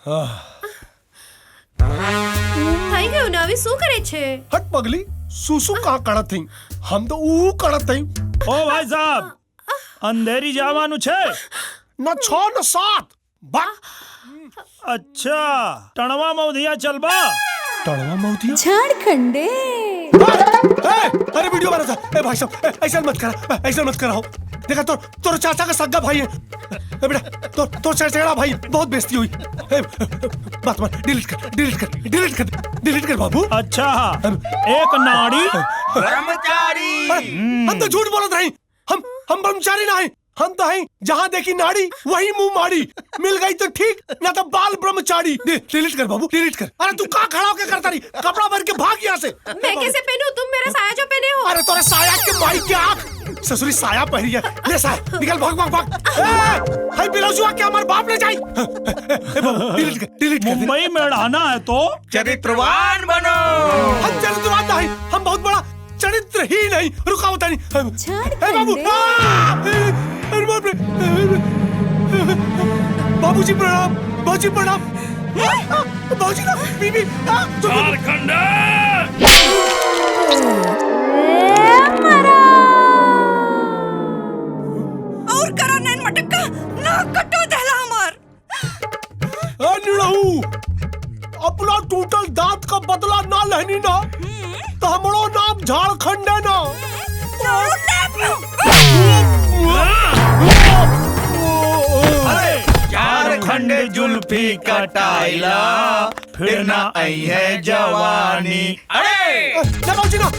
થઈ ગયું ને હવે શું કરે છે? હટ પગલી, સુસુ કા કડત થઈ? હમ તો ऊ કડત થઈ. ઓ ભાઈ સાહેબ, અંધેરી જવાનું છે. ન 6 ન 7. બા अच्छा टणवा मौधिया चलबा. टणवा मौतिया झारखंडे। अरे वीडियो बना था. ए भाई साहब ऐसा मत करा, ऐसा मत कराओ. देखा तो तोर चाचा का सगा भाई है. बेटा तो चचेरा भाई, बहुत बेइज्जती हुई. मत डिलीट कर बाबू. अच्छा एक नाड़ी ब्रह्मचारी। हम तो झूठ बोलत रही. हम ब्रह्मचारी ना है. हम तो हैं जहाँ देखी नाड़ी वही मुंह माड़ी. मिल गई तो ठीक, ना तो बाल ब्रह्मचारी. डिलीट कर बाबू, डिलीट कर. अरे तू कहाँ खड़ा होके करता रही? कपड़ा भर के भाग यहाँ से. मैं कैसे पहनूं? तुम मेरा साया जो पहने हो. अरे तोरे साया के माई के आँख. ससुरी साया पहनी है. ले साया निकल, भाग. हाय बिलाजुआ के हमारे बाप ले जाई. डिलीट कर. मुंबई में रहना है तो चरित्रवान बनो। हम चरित्रवान नहीं, हम बहुत बड़ा चरित्र ही नहीं. रुका होता नहीं. बाबू अरे बाप रे. बाबूजी प्रणाम. बाबूजी प्रणाम. बाबूजी ना बीबी. झारखंड और करा नैन मटक्का ना कटो दहला हमार. निड़हू, अपना टूटल दांत का बदला ना लेनी ना तो हमरो नाम झारखंड है ना. झारखंड जुल्फी कटाइला, फिर ना आई है जवानी. अरे बाबूजी ना